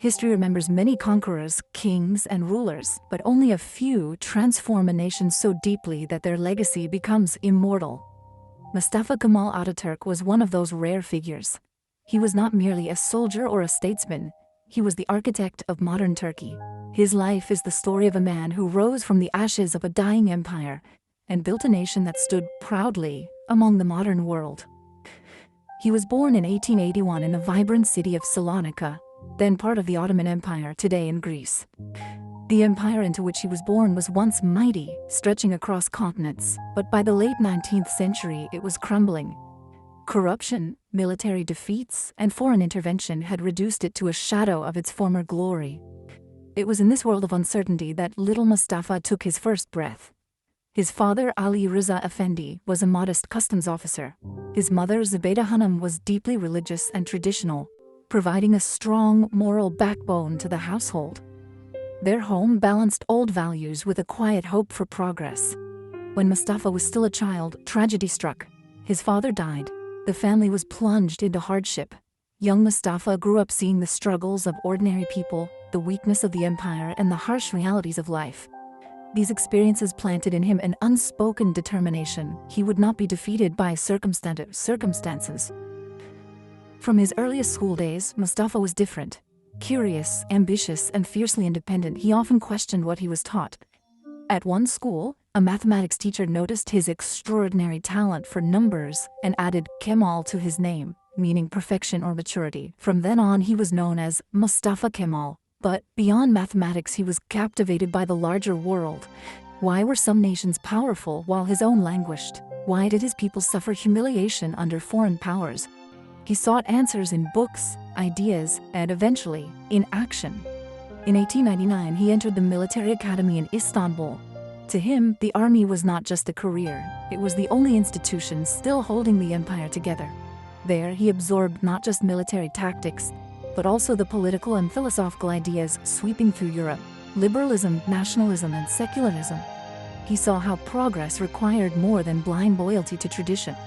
History remembers many conquerors, kings, and rulers, but only a few transform a nation so deeply that their legacy becomes immortal. Mustafa Kemal Atatürk was one of those rare figures. He was not merely a soldier or a statesman, he was the architect of modern Turkey. His life is the story of a man who rose from the ashes of a dying empire and built a nation that stood proudly among the modern world. He was born in 1881 in the vibrant city of Salonica, then part of the Ottoman Empire, today in Greece. The empire into which he was born was once mighty, stretching across continents, but by the late 19th century it was crumbling. Corruption, military defeats, and foreign intervention had reduced it to a shadow of its former glory. It was in this world of uncertainty that little Mustafa took his first breath. His father, Ali Rıza Efendi, was a modest customs officer. His mother, Zübeyde Hanım, was deeply religious and traditional, providing a strong moral backbone to the household. Their home balanced old values with a quiet hope for progress. When Mustafa was still a child, tragedy struck. His father died. The family was plunged into hardship. Young Mustafa grew up seeing the struggles of ordinary people, the weakness of the empire, and the harsh realities of life. These experiences planted in him an unspoken determination. He would not be defeated by circumstances. From his earliest school days, Mustafa was different. Curious, ambitious, and fiercely independent, he often questioned what he was taught. At one school, a mathematics teacher noticed his extraordinary talent for numbers and added Kemal to his name, meaning perfection or maturity. From then on, he was known as Mustafa Kemal. But beyond mathematics, he was captivated by the larger world. Why were some nations powerful while his own languished? Why did his people suffer humiliation under foreign powers? He sought answers in books, ideas, and eventually, in action. In 1899, he entered the military academy in Istanbul. To him, the army was not just a career, it was the only institution still holding the empire together. There, he absorbed not just military tactics, but also the political and philosophical ideas sweeping through Europe: liberalism, nationalism, and secularism. He saw how progress required more than blind loyalty to tradition.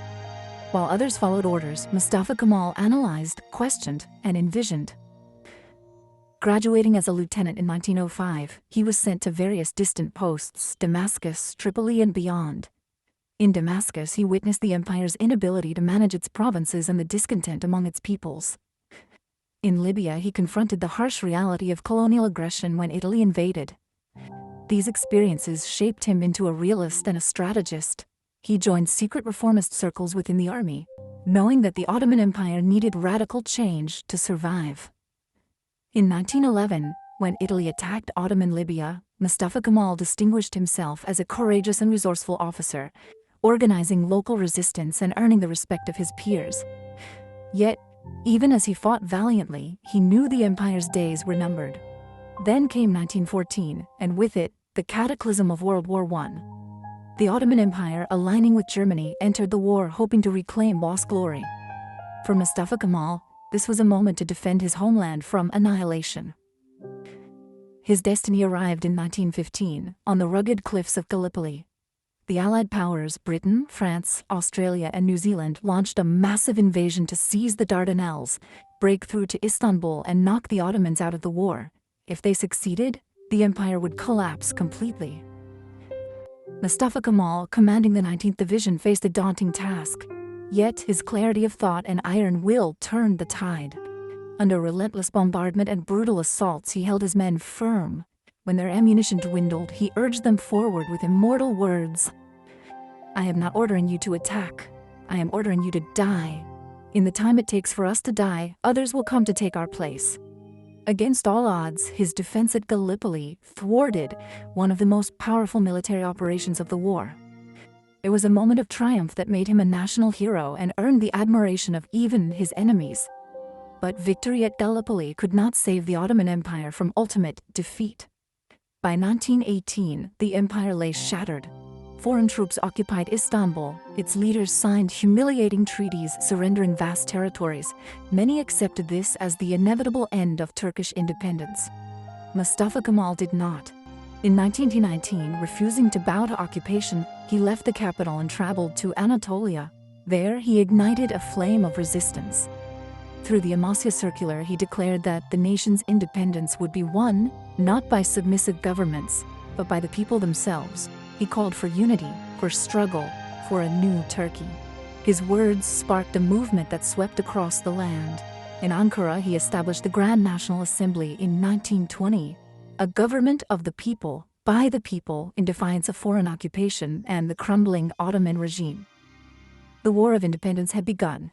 While others followed orders, Mustafa Kemal analyzed, questioned, and envisioned. Graduating as a lieutenant in 1905, he was sent to various distant posts: Damascus, Tripoli, and beyond. In Damascus, he witnessed the empire's inability to manage its provinces and the discontent among its peoples. In Libya, he confronted the harsh reality of colonial aggression when Italy invaded. These experiences shaped him into a realist and a strategist. He joined secret reformist circles within the army, knowing that the Ottoman Empire needed radical change to survive. In 1911, when Italy attacked Ottoman Libya, Mustafa Kemal distinguished himself as a courageous and resourceful officer, organizing local resistance and earning the respect of his peers. Yet, even as he fought valiantly, he knew the empire's days were numbered. Then came 1914, and with it, the cataclysm of World War I. The Ottoman Empire, aligning with Germany, entered the war hoping to reclaim lost glory. For Mustafa Kemal, this was a moment to defend his homeland from annihilation. His destiny arrived in 1915, on the rugged cliffs of Gallipoli. The Allied powers, Britain, France, Australia, and New Zealand, launched a massive invasion to seize the Dardanelles, break through to Istanbul, and knock the Ottomans out of the war. If they succeeded, the empire would collapse completely. Mustafa Kemal, commanding the 19th Division, faced a daunting task. Yet his clarity of thought and iron will turned the tide. Under relentless bombardment and brutal assaults, he held his men firm. When their ammunition dwindled, he urged them forward with immortal words: "I am not ordering you to attack. I am ordering you to die. In the time it takes for us to die, others will come to take our place." Against all odds, his defense at Gallipoli thwarted one of the most powerful military operations of the war. It was a moment of triumph that made him a national hero and earned the admiration of even his enemies. But victory at Gallipoli could not save the Ottoman Empire from ultimate defeat. By 1918, the empire lay shattered. Foreign troops occupied Istanbul. Its leaders signed humiliating treaties surrendering vast territories. Many accepted this as the inevitable end of Turkish independence. Mustafa Kemal did not. In 1919, refusing to bow to occupation, he left the capital and traveled to Anatolia. There, he ignited a flame of resistance. Through the Amasya Circular, he declared that the nation's independence would be won not by submissive governments, but by the people themselves. He called for unity, for struggle, for a new Turkey. His words sparked a movement that swept across the land. In Ankara, he established the Grand National Assembly in 1920, a government of the people, by the people, in defiance of foreign occupation and the crumbling Ottoman regime. The War of Independence had begun.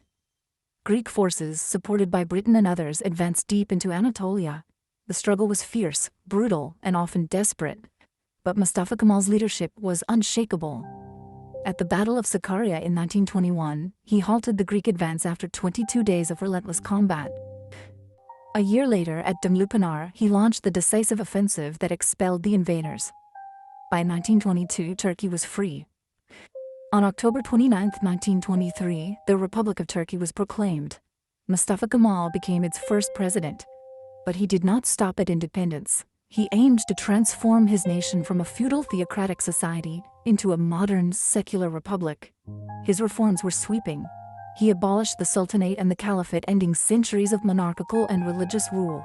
Greek forces, supported by Britain and others, advanced deep into Anatolia. The struggle was fierce, brutal, and often desperate, but Mustafa Kemal's leadership was unshakable. At the Battle of Sakarya in 1921, he halted the Greek advance after 22 days of relentless combat. A year later, at Dumlupinar, he launched the decisive offensive that expelled the invaders. By 1922, Turkey was free. On October 29, 1923, the Republic of Turkey was proclaimed. Mustafa Kemal became its first president. But he did not stop at independence. He aimed to transform his nation from a feudal theocratic society into a modern, secular republic. His reforms were sweeping. He abolished the sultanate and the caliphate, ending centuries of monarchical and religious rule.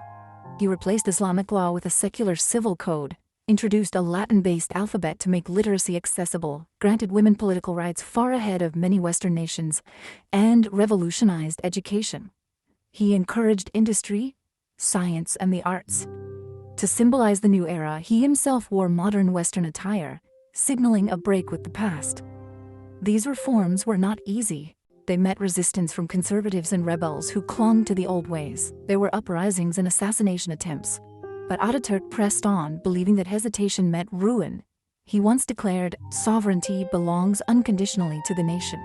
He replaced Islamic law with a secular civil code, introduced a Latin-based alphabet to make literacy accessible, granted women political rights far ahead of many Western nations, and revolutionized education. He encouraged industry, science, and the arts. To symbolize the new era, he himself wore modern Western attire, signaling a break with the past. These reforms were not easy. They met resistance from conservatives and rebels who clung to the old ways. There were uprisings and assassination attempts. But Ataturk pressed on, believing that hesitation meant ruin. He once declared, "Sovereignty belongs unconditionally to the nation."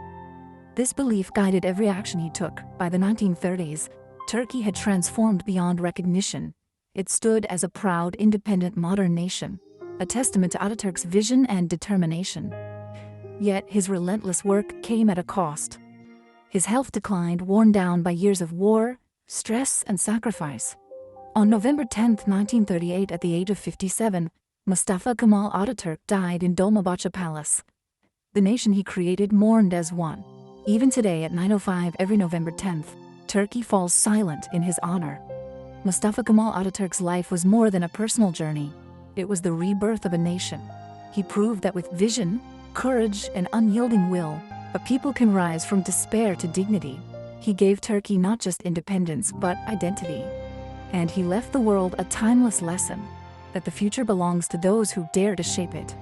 This belief guided every action he took. By the 1930s, Turkey had transformed beyond recognition. It stood as a proud, independent, modern nation, a testament to Ataturk's vision and determination. Yet his relentless work came at a cost. His health declined, worn down by years of war, stress, and sacrifice. On November 10, 1938, at the age of 57, Mustafa Kemal Atatürk died in Dolmabahce Palace. The nation he created mourned as one. Even today at 9:05 every November 10th, Turkey falls silent in his honor. Mustafa Kemal Atatürk's life was more than a personal journey. It was the rebirth of a nation. He proved that with vision, courage, and unyielding will, a people can rise from despair to dignity. He gave Turkey not just independence, but identity. And he left the world a timeless lesson that the future belongs to those who dare to shape it.